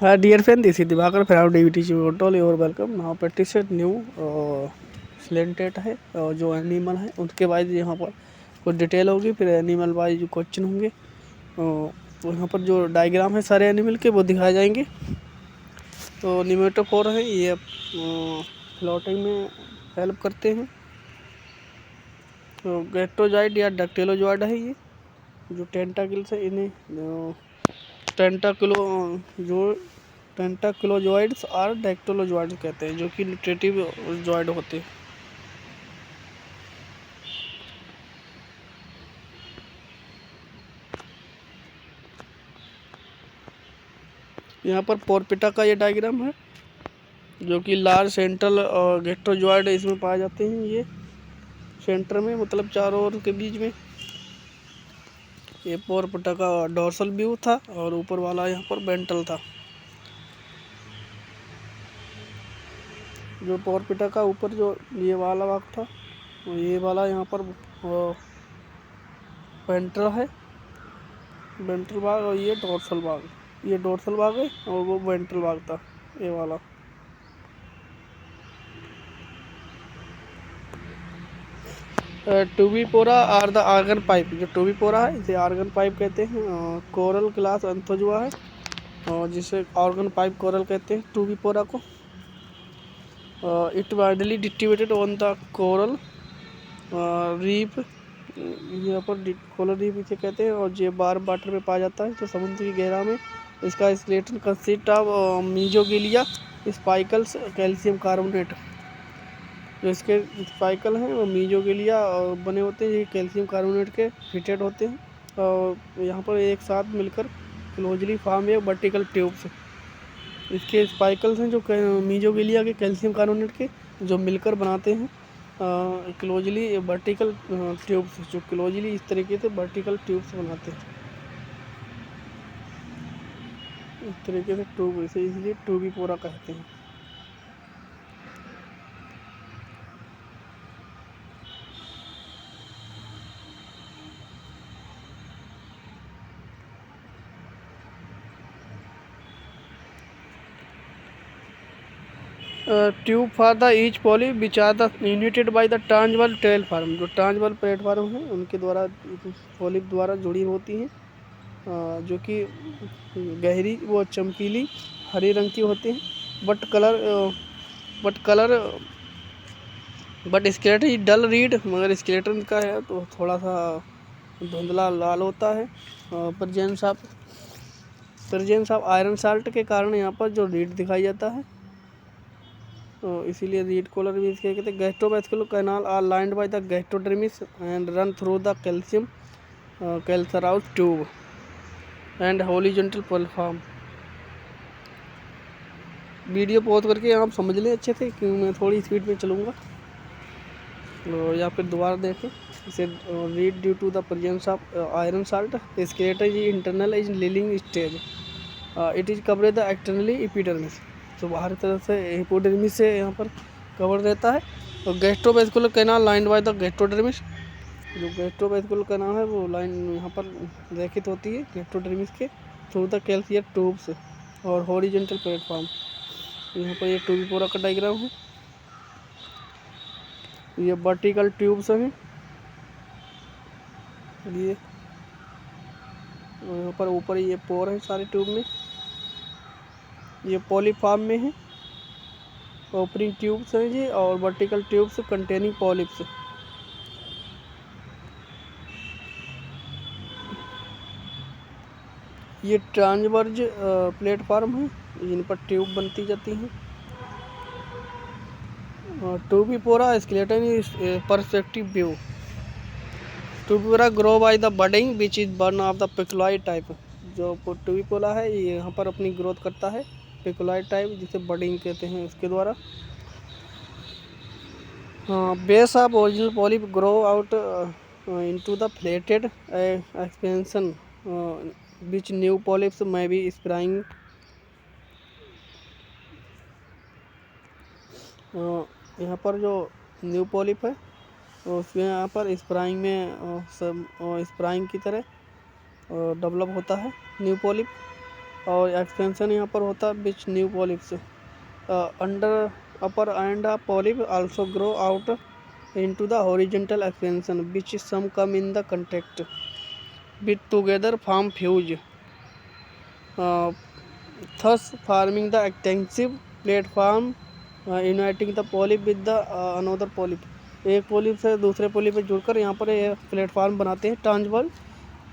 हाँ dear friend, this is Divakar from DVT toll your welcome. Now practice new slanted है और जो animal है उसके बाद यहाँ पर कुछ डिटेल होगी, फिर एनिमल वाइज क्वेश्चन होंगे। तो यहाँ पर जो डायग्राम है सारे एनिमल के वो दिखाए जाएंगे। तो निमेटोफोर है ये फ्लोटिंग में हेल्प करते हैं। तो गैस्ट्रोजॉइड या डक्टिलोजॉइड है ये जो टेंटाकिल्स है, इन्हें टेंटाकिलो जो टेंटाक्लोजॉइड्स और डैक्टिलोजॉइड्स कहते हैं, जो कि न्यूट्रिटिव जॉइड होते हैं। यहाँ पर पोरपिटा का ये डायग्राम है जो कि लार्ज सेंट्रल और गैस्ट्रोजॉइड इसमें पाए जाते हैं। ये सेंटर में मतलब चारों ओर के बीच में ये पोरपिटा का डोर्सल व्यू था और ऊपर वाला यहाँ पर वेंट्रल था। जो पोरपिटा का ऊपर जो ये वाला भाग था ये वाला यहाँ पर वेंट्रल है, वेंट्रल भाग, और ये डोर्सल भाग, ये डोर्सल भाग है और वो वेंट्रल भाग था ये वाला। टूबीपोरा आर द आर्गन पाइप, जो टूबीपोरा है इसे आर्गन पाइप कहते हैं। कोरल क्लास एंथोजुआ है और जिसे ऑर्गन पाइप कोरल कहते हैं टूबीपोरा को। It widely distributed on the coral reef, यहाँ पर कोरल रीफ इसे कहते हैं, और ये बार वाटर में पाया जाता है तो समुद्र की गहरा में। इसका skeleton consist of mesogloeal spicules calcium carbonate, जो इसके स्पाइकल हैं वो मीजोगिलिया बने होते हैं, ये कैल्शियम कार्बोनेट के फिटेड होते हैं और यहाँ पर एक साथ मिलकर क्लोजली फॉर्म एक वर्टिकल ट्यूब्स। इसके स्पाइकल्स हैं जो मीजोगिलिया के कैल्शियम कार्बोनेट के जो मिलकर बनाते हैं क्लोजली वर्टिकल ट्यूब्स, जो क्लोजली इस तरीके से वर्टिकल ट्यूब्स बनाते हैं इस तरीके से ट्यूब, इसे इसलिए टूबीपोरा कहते हैं। Tube for the each polyp which are the united by the transverse platform, जो ट्रांसवर्स प्लेटफार्म है उनके द्वारा पॉलिप द्वारा जुड़ी होती हैं, जो कि गहरी वो चमकीली हरे रंग की होती हैं। बट स्केलेटन डल रीड, मगर स्केलेटन का है तो थोड़ा सा धुंधला लाल होता है। प्रेजेंस ऑफ आयरन साल्ट के कारण यहाँ पर जो रीड दिखाई जाता है, तो इसीलिए रीड कॉलर भी इसके कहते हैं। Gastrovascular canal are lined by the gastrodermis and run through the calcium calcareous tube and horizontal platform. Video pause करके आप समझ लें अच्छे से, क्योंकि मैं थोड़ी स्पीड में चलूँगा, या फिर दोबारा देखें इसे। Red due to the presence of iron salt skeleton is internal is living stage, it is cover the externally epidermis, तो बाहरी तरफ से एपिडर्मिस से यहाँ पर कवर रहता है। और gastrovascular canal lined by the gastrodermis, जो गैस्ट्रोवेस्कुलर कैनाल है वो लाइन यहाँ पर रेखित होती है गैस्ट्रोडर्मिस के थ्रू द कैल्शियम ट्यूब्स और हॉरिजॉन्टल प्लेटफॉर्म। यहाँ पर ये टूबीपोरा का डायग्राम है, ये वर्टिकल ट्यूब्स हैं ये, यहाँ पर ऊपर ये पोर है सारे ट्यूब में, ये पॉलीफॉर्म में है। ओपनिंग ट्यूब्स हैं ये और वर्टिकल ट्यूब्स कंटेनिंग पॉलिप्स। ये ट्रांसवर्ज प्लेटफॉर्म है जिन पर ट्यूब बनती जाती हैं। Tubipora skeleton is perspective view, Tubipora grow by the budding which is born of the पिकुलॉइड टाइप, जो टूबीपोरा है ये यहाँ पर अपनी ग्रोथ करता है पिकुलॉइड टाइप जिसे बडिंग कहते हैं उसके द्वारा। Base of original polyp grow out into the flattened expansion which new polyps may be spring। यहाँ पर जो न्यू पॉलिप है उसमें यहाँ पर स्प्राइंग में स्प्राइंग की तरह डेवलप होता है न्यू पॉलिप, और एक्सपेंशन यहाँ पर होता है विच new polyps under upper and polyp also grow out into the horizontal expansion which some come in the contact with together form fuse, thus forming the extensive platform uniting the polyp with the another polyp। एक polyp से दूसरे polyp पे जुड़कर यहाँ पर ये platform बनाते हैं ट्रांसवर्स।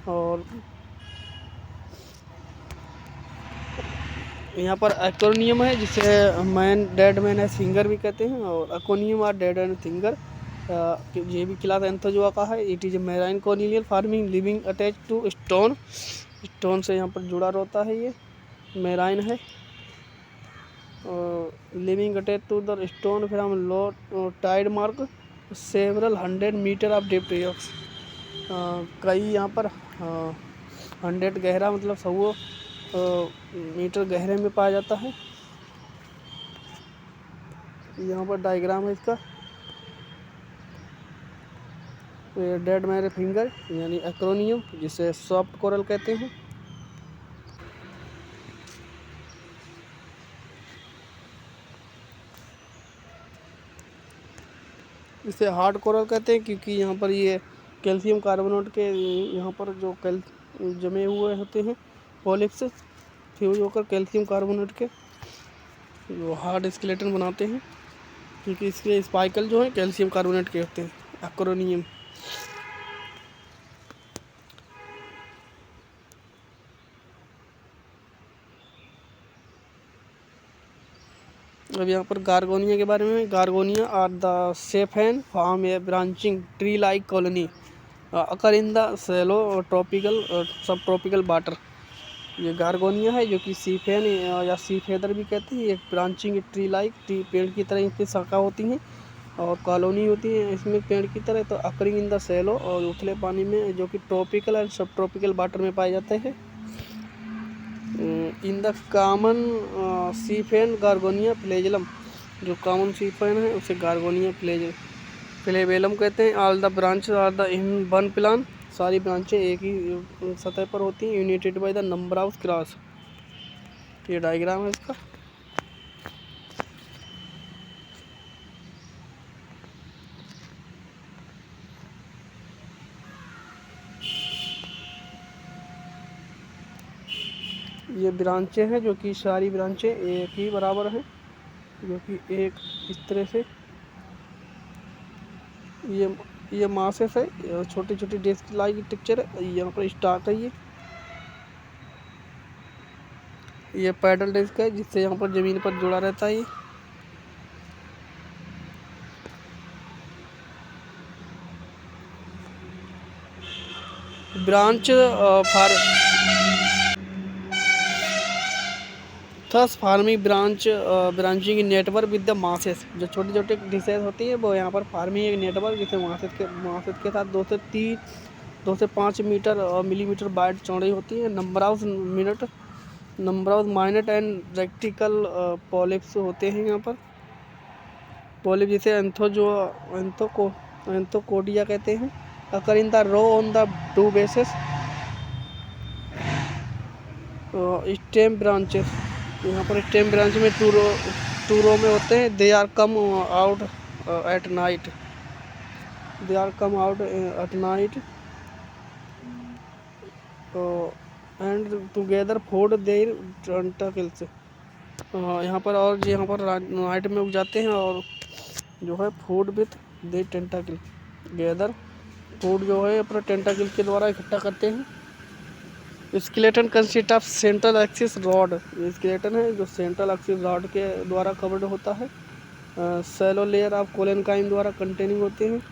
और यहाँ पर एक्रोनियम है जिसे डेड मैन एज फिंगर भी कहते हैं, और अकोनियम और डेड एंड फिंगर ये भी क्लास एंथोजोआ का है। It is marine colonial forming living attach to stone से यहाँ पर जुड़ा रहता है। ये मैराइन है और living attach to the stone from low tide mark several 100 metre of depth. कई यहाँ पर 100 गहरा मतलब 100 मीटर गहरे में पाया जाता है। यहाँ पर डायग्राम है इसका। डेड मैन फिंगर यानी एक्रोनियम जिसे सॉफ्ट कोरल कहते हैं। इसे हार्ड कोरल कहते हैं क्योंकि यहाँ पर ये कैल्शियम कार्बोनेट के यहाँ पर जो जमे हुए होते हैं पॉलिप्स फ्यूज होकर कैल्शियम कार्बोनेट के जो हार्ड स्केलेटन बनाते हैं, क्योंकि इसके स्पाइकल जो है कैल्शियम कार्बोनेट के होते हैं एक्रोनियम। अब यहाँ पर गार्गोनिया के बारे में। Gorgonia are the sessile and form a branching tree like colony occur in the shallow tropical sub tropical water. ये गार्गोनिया है जो कि सीफेन या सीफेदर भी कहते हैं। एक ब्रांचिंग ट्री लाइक ट्री पेड़ की तरह इसकी शाखा होती हैं और कॉलोनी होती है इसमें पेड़ की तरह। तो अकरिंग इन द सेलो और उथले पानी में जो कि ट्रॉपिकल एंड सब ट्रॉपिकल वाटर में पाए जाते हैं। In the common sea fan gorgonia flagellum, जो कॉमन सीफेन है उसे गार्गोनिया फ्लैजेलम कहते हैं। All the branch are the in one plane, सारी ब्रांचें एक ही सतह पर होती हैं। United by the number of cross. ये डायग्राम है इसका। ये ब्रांचें हैं जो कि सारी ब्रांचें एक ही बराबर हैं, जो कि एक इस तरह से ये मासेस है, छोटी छोटी डिस्क लाइक टेक्चर है। यहाँ पर स्टार्ट है ये पैडल डिस्क है जिससे यहाँ पर ज़मीन पर जुड़ा रहता है। Branch thus farming branching network with the masses, जो छोटी छोटी डिशेज होती है वो यहाँ पर फार्मिंग एक नेटवर्क जिससे मासेस के साथ 2 से 5 मिलीमीटर वाइड चौड़ी होती है। Number of minute and retractile polyps होते हैं यहाँ पर। पॉलिप जिसे एंथोकोडिया कहते हैं। Occur in the row on the two bases stem branches. यहाँ पर स्टेम ब्रांच में टू रो में होते हैं। They are come out at night and together food their tentacles. यहाँ पर नाइट में उग जाते हैं और जो है food with they टेंटाकल gather, food जो है अपने टेंटाकल के द्वारा इकट्ठा करते हैं। Skeleton consist of central axis rod, ये स्केलेटन है जो सेंट्रल एक्सिस रॉड के द्वारा कवर्ड होता है। सेलो लेयर ऑफ कोलेनकाइम द्वारा कंटेनिंग होते हैं।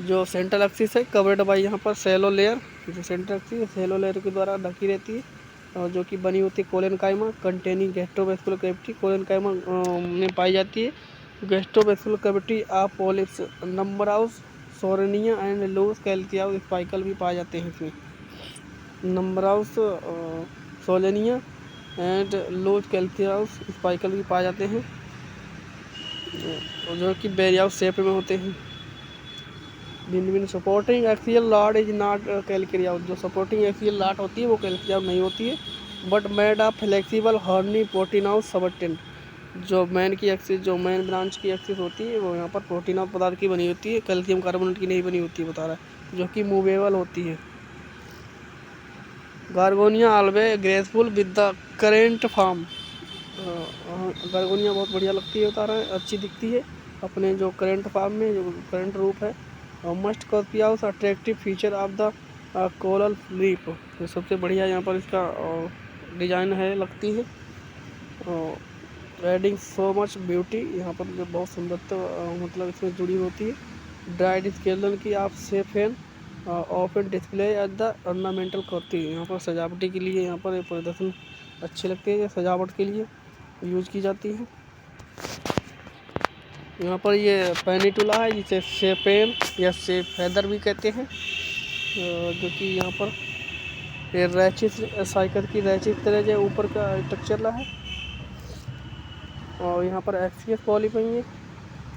जो सेंट्रल एक्सिस है कवर्ड बाई यहाँ पर सेलो लेयर, जो सेंट्रल एक्सिस सेलो लेयर के द्वारा ढकी रहती है और जो कि बनी होती है coenenchyma containing gastrovascular cavity. Coenenchyma में पाई जाती है gastrovascular cavity of polyps. Number of solenia and loose calcareous spicule भी पाए जाते हैं इसमें। Number of solenia and loose calcareous spicule भी पाए जाते हैं, जो कि बेरिया शेप में होते हैं। भिन्न भिन्न supporting axial rod is not calcareous, जो सपोर्टिंग एक्सियल लॉट होती है वो कैलकरी आउट नहीं होती है, but made of flexible horny proteinaceous substance. जो मैन की एक्सिस, जो मैन ब्रांच की एक्सिस होती है वो यहाँ पर प्रोटीनाउस पदार्थ की बनी होती है, कैल्शियम कार्बोनेट की नहीं बनी होती है, बता रहा है, जो कि मूवेबल होती है। Gorgonia always graceful with the current form. Gorgonia बहुत बढ़िया लगती है, बता रहा है, अच्छी दिखती है अपने जो करेंट फॉर्म में, जो करेंट रूप है। Most conspicuous attractive feature of the coral reef, ये सबसे बढ़िया यहाँ पर इसका डिजाइन है, लगती है। एडिंग सो मच ब्यूटी, यहाँ पर जो बहुत सुंदरता मतलब इसमें जुड़ी होती है। ड्राइड स्केलन की आप safe and open display at the ornamental करती है, यहाँ पर सजावटी के लिए, यहाँ पर प्रदर्शन अच्छे लगते हैं, सजावट के लिए यूज की जाती है। यहाँ पर ये पेनिटुला है जिसे सेपेन या सेप फैदर भी कहते हैं, जो कि यहाँ पर ये रैचिस साइकिल की रैचिस तरह जो ऊपर का स्ट्रक्चर है। और यहाँ पर एक्सियस पॉलीप है,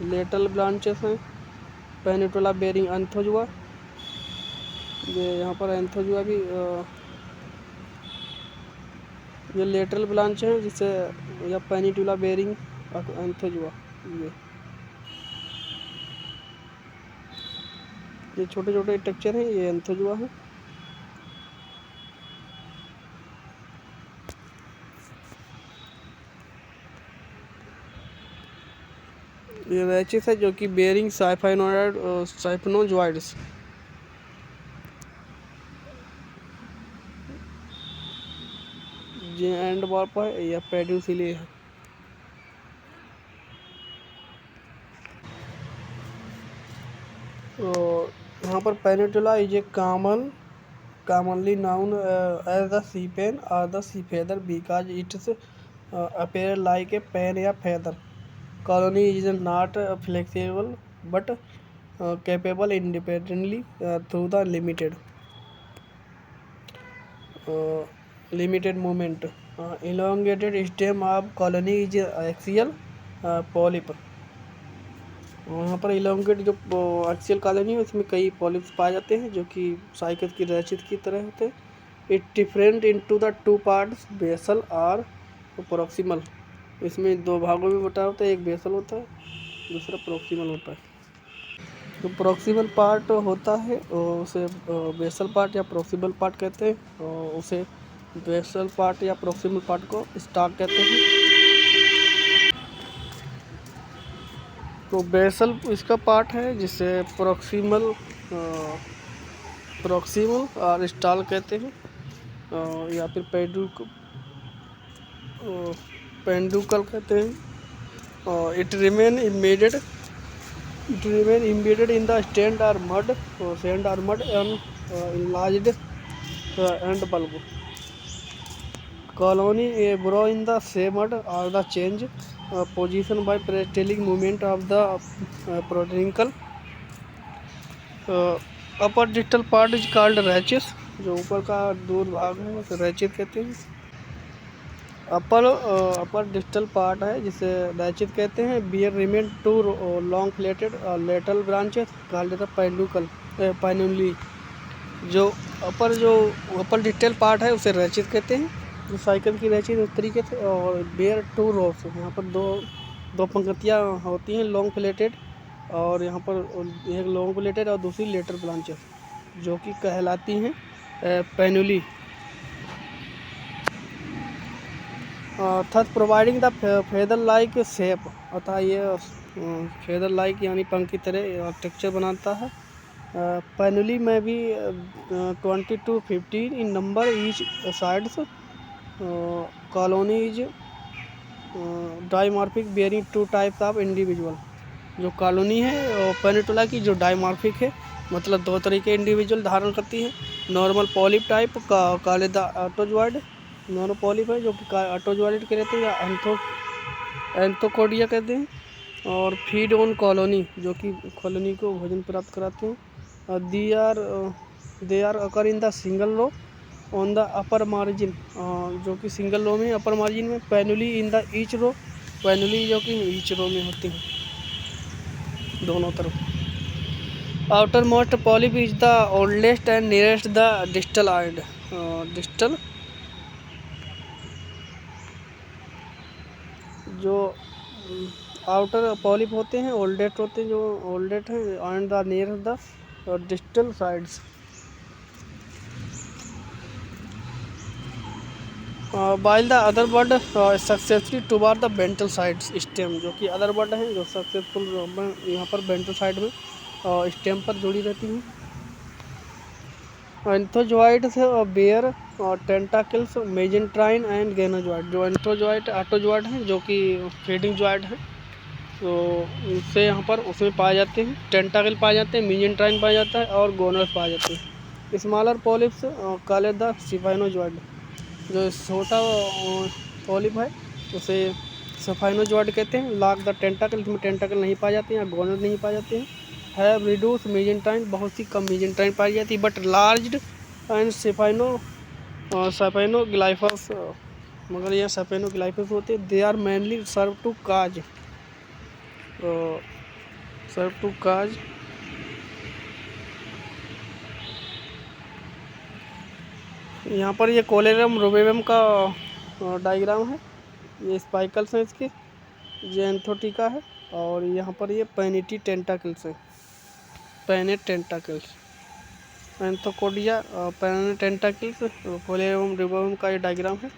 लेटरल ब्रांचेस हैं, पेनिटुला बेरिंग एंथोजुआ, ये यहाँ पर एंथोजुआ भी ये लेटरल ब्रांच है जिसे या पेनिटुला बेरिंग एंथोजुआ, ये छोटे छोटे स्ट्रक्चर हैं, ये एंथोजुआ है। ये रैचिस है जो कि बेरिंग साइफिनोजॉइड्स, ये एंड वार्प है या पेड्यूसिले है। तो यहाँ पर Pennatula is a commonly known as the sea pen or the sea feather because it's appear like a pen या feather. Colony is not flexible but capable independently through the limited movement. Elongated stem of colony is axial polyp. यहाँ पर elongate जो axial colony है उसमें कई polyps पाए जाते हैं जो कि साइकिल की रैचिस की तरह होते हैं। It different into the two parts, basal और प्रोक्सिमल। इसमें दो भागों में बटा होता है, एक बेसल होता है, दूसरा प्रोक्सिमल होता है। जो प्रोक्सिमल पार्ट होता है उसे बेसल पार्ट या प्रोक्सिमल पार्ट कहते हैं, और उसे बेसल पार्ट या प्रोक्सिमल पार्ट को स्टॉक कहते हैं। तो बेसल इसका पार्ट है जिसे प्रोक्सिमल और स्टॉल कहते हैं, या फिर पेंडुकल कहते हैं। It remain embedded in the sand और मड एंड enlarged and bulb colony a burrow in the same mud or the change position by telling movement of the peduncle. Upper distal part is called rachis, जो ऊपर का दूर भाग है उसे rachis कहते हैं। अपर डिस्टल पार्ट है जिसे रैचिस कहते हैं। Bear remain two long plated lateral branches called the pinnules. जो अपर डिस्टल पार्ट है उसे रैचिस कहते हैं। जो साइकिल की रैचिस उस तरीके से, और बेयर टू रोप्स, यहाँ पर दो पंक्तियाँ होती हैं लॉन्ग प्लेटेड, और यहाँ पर एक लॉन्ग प्लेटेड और दूसरी लेटर ब्रांचेस जो कि कहलाती हैं pinnules. Thus providing the feather like shape, अतः ये फेदर लाइक यानी पंख की तरह टेक्सचर बनाता है। पेनुली में भी 20 to 15 in number each sides. Colony is dimorphic bearing two types of individual. जो कॉलोनी है पेनिटुला की जो डाइमॉर्फिक है, मतलब दो तरीके इंडिविजुअल धारण करती है। नॉर्मल पॉलिप टाइप काले द ऑटोजॉइड, नॉर्मल पॉलिप है जो कि ऑटोजॉइड कहते हैं या एंथोकोडिया कहते हैं। और फीड ऑन कॉलोनी, जो कि कॉलोनी को भोजन प्राप्त कराते हैं। They are occur in the single row on the upper margin, जो कि सिंगल रो में अपर मार्जिन में। पेनुली इन द ईच रो, पेनुली जो कि ईच रो में होती हैं दोनों तरफ। Outer most polyp is the oldest and nearest the distal end. Distal जो आउटर पॉलिप होते हैं ओल्डेस्ट होते हैं, जो ओल्डेस्ट हैं, and the nearest the distal sides. While the other bird successfully toward the ventral sides stem, जो कि other bird हैं जो सक्सेसफुल यहाँ पर वेंट्रल साइड में स्टेम पर जुड़ी रहती हैं। एंथोजोइड्स बेयर और टेंटाकल्स मेजेंट्राइन एंड गेनोजोइड। जो एंथोजोइड ऑटोजोइड हैं जो कि फीडिंग जॉइड है, तो उससे यहाँ पर उसमें पाए जाते हैं, टेंटाकल पाए जाते हैं, मेजेंट्राइन पाया जाता है और गोनर्स पाए जाते हैं। Smaller polyps called the siphonozooid. जो छोटा पॉलिप है उसे सफाइनोजोइड कहते हैं। लाक द टेंटाकल, इसमें टेंटाकल नहीं पाए जाते हैं या गोनर नहीं पाए जाते हैं। हैव रिड्यूस मेजेंट्राइन, बहुत सी कम मेजेंट्राइन पाई जाती है, बट लार्ज एंड सफाइनोग्लाइफस, मगर यह सफाइनोग्लाइफस होते हैं। They are mainly serve to cause, यहाँ पर ये कोलेरम रोबेवम का डायग्राम है। ये स्पाइकल्स हैं इसके, ये एंथोटिका है, और यहाँ पर ये पेनिटी टेंटाकल्स है, पेनेट टेंटाकल्स, एंथोकोडिया पेनेट टेंटाकल्स, कोलेरम रोबेवम का ये डायग्राम है।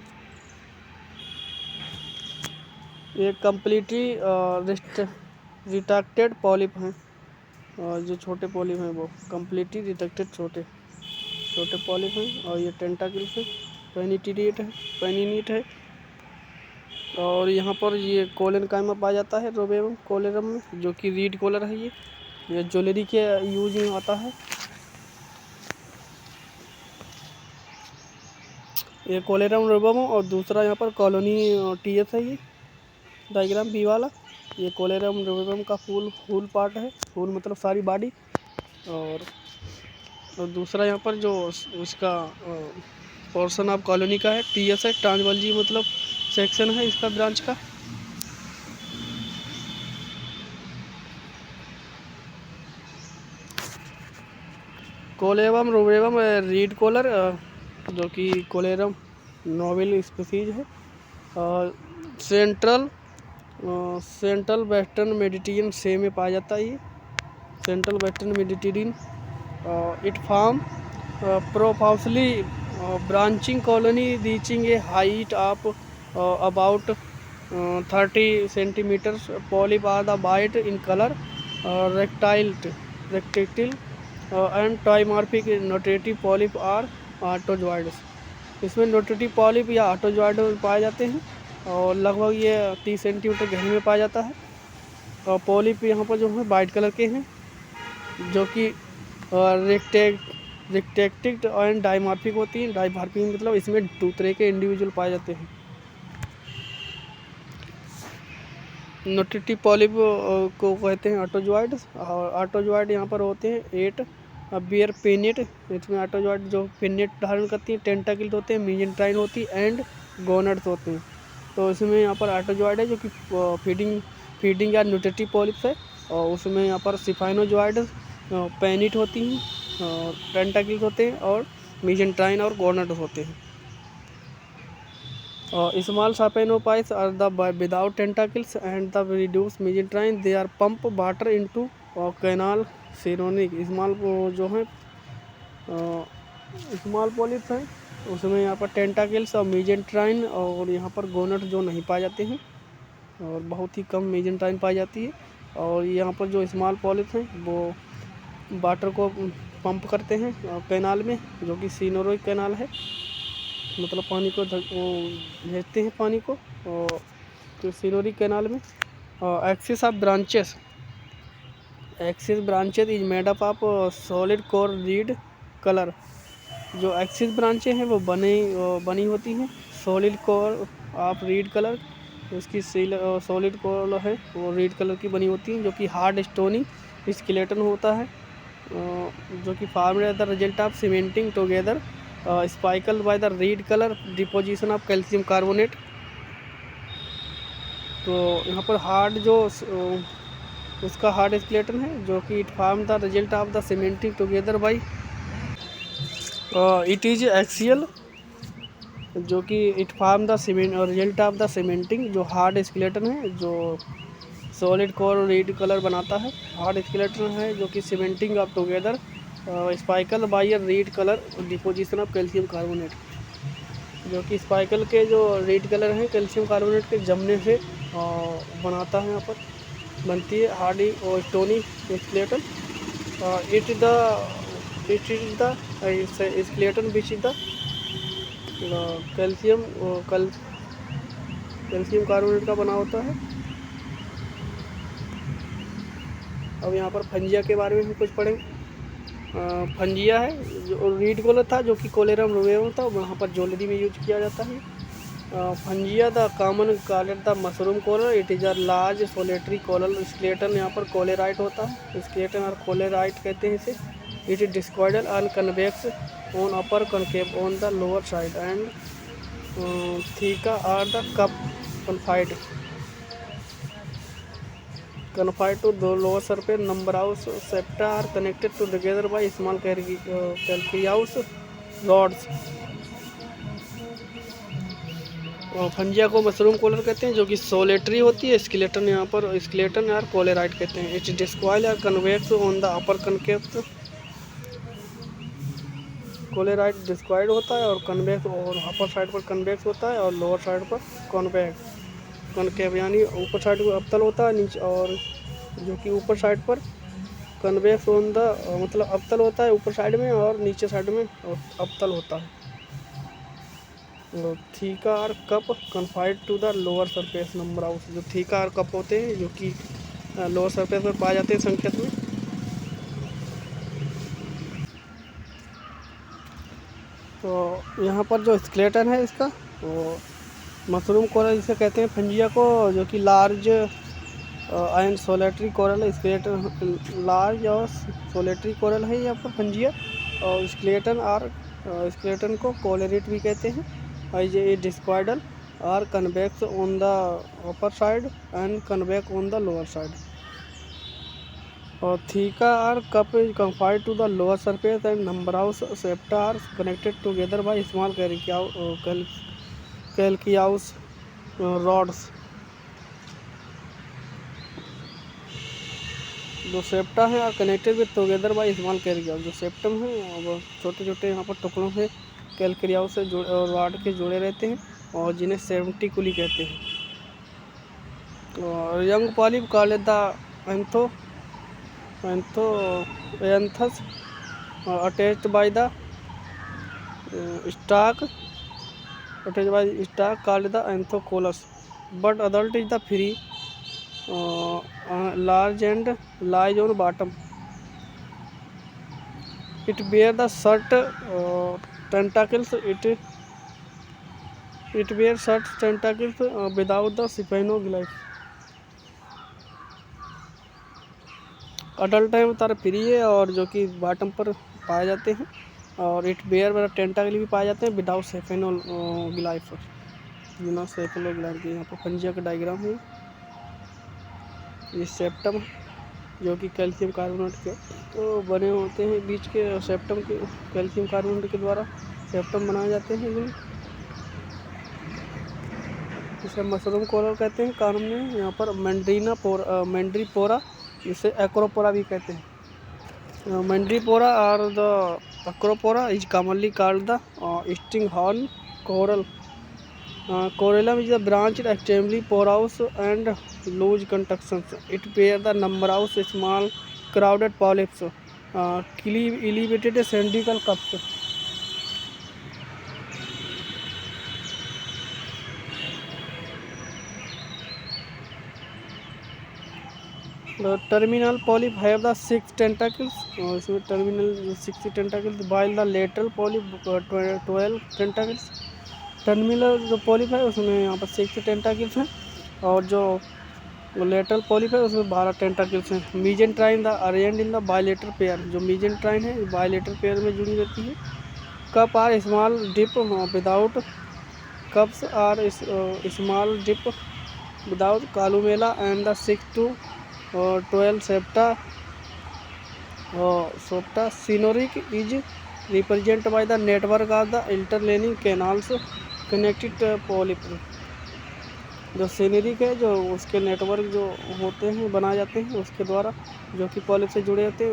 ये कम्प्लीटली रिट्रैक्टेड पॉलिप हैं, और जो छोटे पॉलिप हैं वो कम्प्लीटली रिट्रैक्टेड छोटे पॉलिप हैं। और ये टेंटाकल्स है, पेनिनीट है। और यहाँ पर ये कोलन काइमा पाया जाता है रोबेवम कोलेरम में, जो कि रीड कोलर है। ये ज्वेलरी के यूज में आता है। ये कोलेरम रोबेवम, और दूसरा यहाँ पर कॉलोनी टीएस है। ये डायग्राम बी वाला, ये कोलेरम रोबेवम का फूल पार्ट है, फूल मतलब सारी बॉडी। और दूसरा यहाँ पर जो उसका पोर्शन ऑफ कॉलोनी का है टीएस है, ट्रांसवल्जी मतलब सेक्शन है इसका ब्रांच का। कोलेरम रोबेवम रीड कोलर, जो कि कोलेरम नोवेल स्पीसीज है। सेंट्रल वेस्टर्न मेडिटेरियन से में पाया जाता है। ये central western Mediterranean. It form profusely branching colony reaching a height of about 30 centimetres. Polyp are the white in colour, retractile and trimorphic. Nutritive polyp are autozooids. इसमें nutritive polyp या ऑटोजोइड पाए जाते हैं, और लगभग ये 30 सेंटीमीटर गहरे में पाया जाता है। और पॉलिप यहाँ पर जो है वाइट कलर के हैं, जो कि रेक्टेक्टिक एंड डाइमॉर्फिक होती हैं। डाइमॉर्फिक मतलब इसमें 2 तरह के इंडिविजुअल पाए जाते हैं। नोटेटिव पॉलिप को कहते हैं ऑटोजोइड, और ऑटोजोइड यहाँ पर होते हैं 8 बियर पेनेट। इसमें ऑटोजोइड जो पेनेट धारण करती हैं, टेंटाकल होते हैं, मेजेंट्राइन होती है एंड गोनड्स होते हैं। तो इसमें यहाँ पर ऑटोजोइड है जो कि फीडिंग या न्यूट्रेटिव पॉलिप्स है, और उसमें यहाँ पर सिफाइनोजोइड पेनिट होती हैं, और टेंटाकल्स होते हैं, और मेजेंट्राइन और गोनड्स होते हैं। Small siphonozooids are the without tentacles and the reduce mesenteries. They are pump water into canal सिरोनिक। स्मॉल जो है स्मॉल पॉलिप्स हैं, उसमें यहाँ पर टेंटाकल्स और मेजेंट्राइन, और यहाँ पर गोनट जो नहीं पाए जाते हैं, और बहुत ही कम मेजेंट्राइन पाई जाती है। और यहाँ पर जो स्मॉल पॉलिप्स हैं वो वाटर को पंप करते हैं कैनाल में, जो कि सिनोरिक कैनाल है, मतलब पानी को भेजते हैं पानी को, और तो सिनोरिक कैनाल में। Axis of branches is made up of solid core read colour. जो एक्सिस ब्रांचें हैं वो बनी होती हैं solid core of read colour. उसकी सॉलिड कोर है वो रीड कलर की बनी होती हैं, जो कि हार्ड स्टोनी स्केलेटन होता है, जो कि formed as the result of cementing together spicule by the red colour deposition of calcium carbonate. तो यहाँ पर हार्ड जो उसका हार्ड स्केलेटन है, जो कि it form the result of the cementing together by it is axial, जो कि इट फॉर्म द सीमेंट और रिजल्ट ऑफ द सीमेंटिंग, जो हार्ड स्केलेटन है, जो सॉलिड कोर रेड कलर बनाता है। हार्ड स्केलेटन है जो कि cementing of together spicule by a red colour deposition of calcium carbonate, जो कि स्पाइकल के जो रेड कलर हैं कैल्शियम कार्बोनेट के जमने से बनाता है, यहाँ पर बनती है हार्डी और stony skeleton. It is the skeleton which is the calcium carbonate का बना होता है। अब यहाँ पर फंजिया के बारे में भी कुछ पढ़ेंगे। फंजिया है जो रीड कोलर था, जो कि कोलेरम रोवेरम था, वहाँ पर ज्वेलरी में यूज किया जाता है। Fungia the common called the mushroom coral, it is a large solitary coral skeleton. यहाँ पर कोलेराइट होता है, स्केलेटन और कोलेराइट कहते हैं इसे। It is discoidal and convex on upper concave on the lower side and theca are the cup confined to the lower surface. Number of septa are connected together by small calcareous rods. फंजिया को mushroom collar कहते हैं, जो कि solitary होती है। Skeleton यहाँ पर skeleton यार कोलेराइट कहते हैं। इट्स डिस्कॉइल या convex on the upper concave. Corallite discoid होता है और कन्वेक्स, और अपर साइड पर कन्वेक्स होता है और लोअर साइड पर कनकेव, यानी ऊपर साइड को अवतल होता है नीचे, और जो कि ऊपर साइड पर कन्वेक्स ऑन द मतलब अवतल होता है ऊपर साइड में, और नीचे साइड में अवतल होता है। थीका और cup confined to the lower surface. Number of जो थीका और कप होते हैं, जो कि लोअर सरफेस पर पाए जाते हैं संकेत में। तो यहाँ पर जो स्केलेटन है इसका, वो मशरूम कोरल जिसे कहते हैं फंजिया को, जो कि large and solitary coral skeleton, large और सोलेटरी कोरल है यहाँ पर फंजिया। और स्केलेटन को कोलेरेट भी कहते हैं। और ये डिस्कॉइडल और convex on the upper side and convex on the lower side. और theca or cup is confined to the lower surface and number of septa are connected together by small calcareous rods. जो septa है और connected with together by small calcareous, जो septum है वो छोटे छोटे यहाँ पर टुकड़ों से कैल्केरियाउस से रॉड के जुड़े रहते हैं, और जिन्हें सेप्टिकुली कहते हैं। और young polyp called the anthus attached by the stalk called the anthocaulus, but adult is the free large and lies on bottom. It bear the short tentacles. It bear short tentacles without the spinoglyph. Adult time तार free है, और जो कि bottom पर पाए जाते हैं, और इट बेयर टेंटाकल भी पाए जाते हैं विदाउट सेफेनोग्लाइफ, बिना सेफेनोग्लाइफ के। यहाँ पर फंजिया का डायग्राम है। ये सेप्टम, जो कि कैल्शियम कार्बोनेट के तो बने होते हैं बीच के, सेप्टम के कैल्शियम कार्बोनेट के द्वारा सेप्टम बनाए जाते हैं। इसे मशरूम कोरल कहते हैं कार्बन में। यहाँ पर मैंड्रीपोरा, इसे एक्रोपोरा भी कहते हैं। मैंड्रीपोरा और the Acropora is commonly called the stag horn coral. Corellum is a branched extremely porous and loose construction. It bears the number of small crowded polyps, elevated cylindrical cups. The terminal polyp have the 6 tentacles. इसमें terminal 6 tentacles, while the lateral polyp 12 tentacles. Terminal जो polyp है उसमें यहाँ पर 6 टेंटाकिल्स हैं, और जो lateral polyp है उसमें 12 टेंटाकिल्स हैं। Mesenteries the arranged in the bilateral pair, जो मीजेंट्राइन है बायलेटर पेयर में जुड़ी रहती है। Cup are small dip without cups are small dip without columella and the 6 to और 12 सेप्टा सोप्टा coenosarc is represent by the network of the interlacing canals connected polyp. जो coenosarc है जो उसके नेटवर्क जो होते हैं बनाए जाते हैं उसके द्वारा, जो कि पॉलिप से जुड़े होते हैं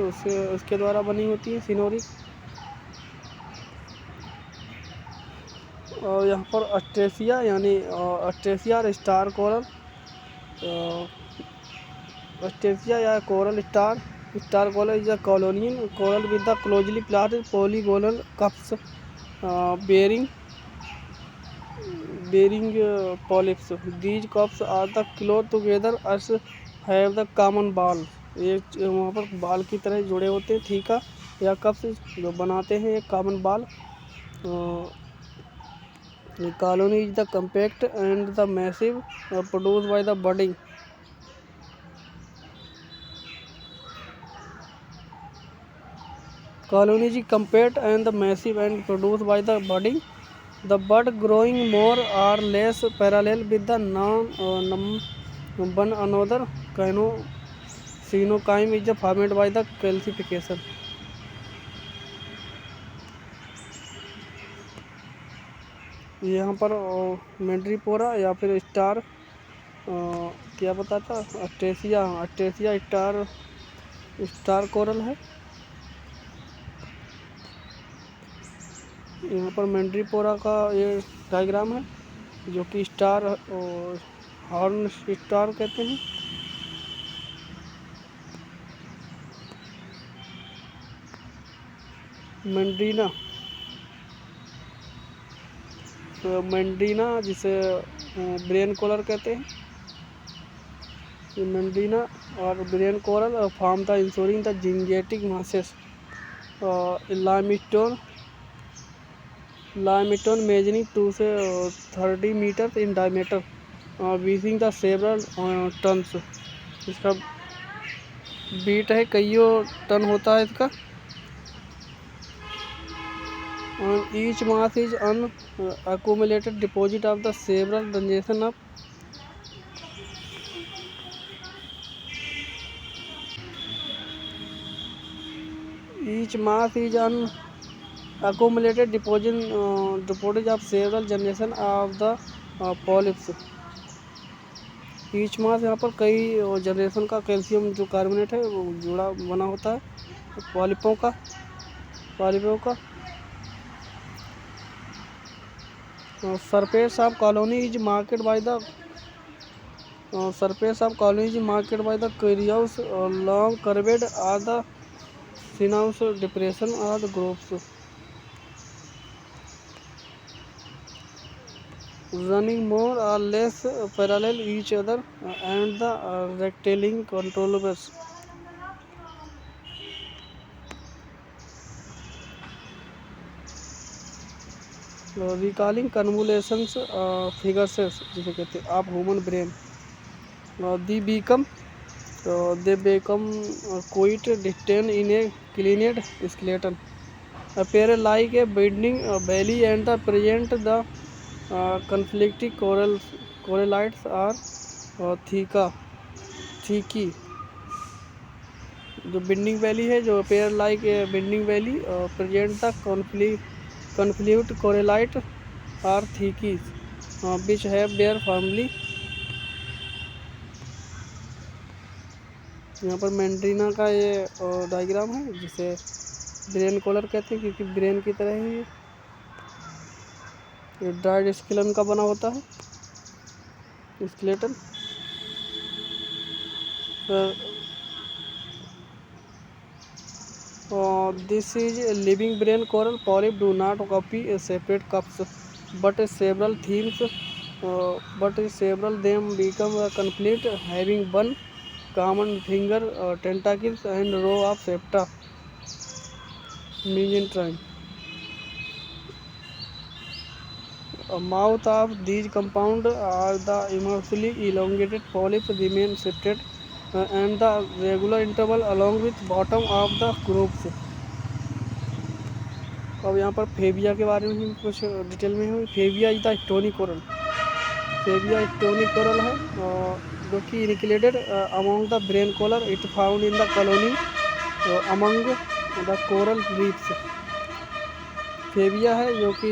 उसके द्वारा बनी होती है सिनोरिक। और यहाँ पर अस्ट्रेसिया यानी अस्ट्रेसिया स्टार कोरल, अस्ट्रेसिया या coral star coral is a colonial coral with the closely plated polygonal cups bearing polyps. These cups are the close together as have the common ball. ये वहाँ पर बाल की तरह जुड़े होते हैं थीका या कप्स जो बनाते हैं एक कॉमन बाल। Colony is the compact and the massive produce by the budding. Colony is compact and massive and produced by the budding. The bud growing more or less parallel with the one another. Coenocyme is formed by the calcification. यहाँ पर मैंड्रीपोरा या फिर star क्या पता था, अस्ट्रेसिया star coral है। यहाँ पर मैंड्रीपोरा का ये डायग्राम है जो कि स्टार हॉर्न स्टार कहते हैं। मैंड्रीना जिसे ब्रेन कोलर कहते हैं। मैंड्रीना और brain coral form the encrusting the gigantic masses. Limestone measuring 2 से 30 metre in diameter weighing the several tons. इसका बीट है कईयों टन होता है इसका। Each mass is an accumulated deposit of the several generation of each mass is an accumulated deposit of several generation of the polyps। Each mass यहाँ पर कई जनरेशन का कैल्शियम जो कार्बोनेट है वो जुड़ा बना होता है पॉलिपों का। Surface of colony is marked by the curious long curved or the sinuous depression or the grooves running more or less parallel each other and the rectilinear controllers। Recalling convolutions figures जिसे कहते हैं आप human brain. They become quite डिटेन in a cleaned skeleton appear like a bending belly and the present the conflicting correlates are thicky। जो bending valley है जो appear like a bending belly present the conflict correlate are thicky which have their firmly। यहाँ पर मैंड्रीना का ये diagram है जिसे brain collar कहते हैं क्योंकि ब्रेन की तरह ही ये ड्राइड स्केलन का बना होता है skeleton. This is a living brain coral polyp do not copy a separate cups but several them become complete having one common finger tentacles and row of septa mesentery। Mouth of these compound are the immensely elongated polyps remain shifted and the regular interval along with bottom of the groups। अब यहाँ पर फेबिया के बारे में कुछ detail में है। Favia is the stony coral Favia stony coral है, और जो कि included among the brain coral, it found in the colony among the coral reefs. Favia है जो कि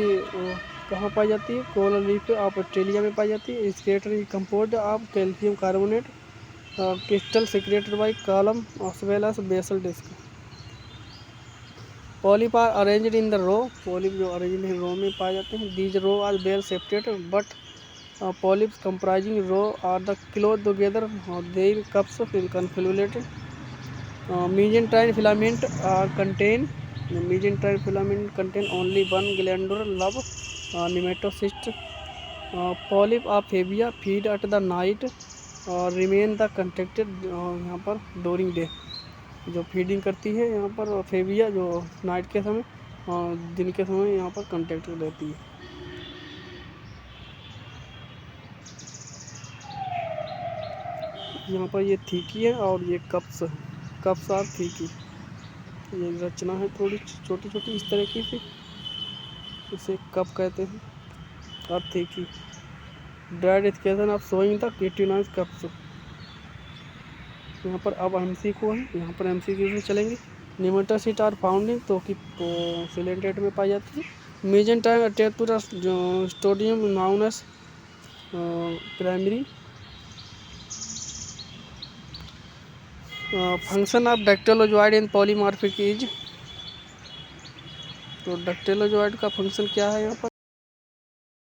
कहाँ पाई जाती है, कोरल रीफ ऑफ ऑस्ट्रेलिया में पाई जाती है। Skeleton is composed of calcium carbonate crystal secreted by column as well as basal disc. Polyp are arranged in the row, polyp जो अरेंज्ड है रो में पाए जाते हैं। These row are well separated but polyps comprising row are the close together, their cups confluent. mesentery filament contain only one glandular lobe, nematocyst। polyp of fabia feed at the night और remain the contacted यहाँ पर during day, जो feeding करती है यहाँ पर फेबिया जो night के समय और दिन के समय यहाँ पर कंटेक्ट रहती है। यहाँ पर ये थीकी है और ये कप्स आर थीकी। ये रचना है थोड़ी छोटी छोटी इस तरीके से, इसे कप कहते हैं और thecae. Dried section of showing the chitinized cups. यहाँ पर अब एमसीक्यू है, यहाँ पर एमसीक्यू से चलेंगे। नेमेटोसाइट आर फाउंड इन, तो कि सिलेंटेट में पाई जाती है। Mesenteries attach to the stomodaeum known as primary. Function of dactylozooid in polymorphic is, तो डक्टिलोजॉइड का फंक्शन क्या है यहाँ पर,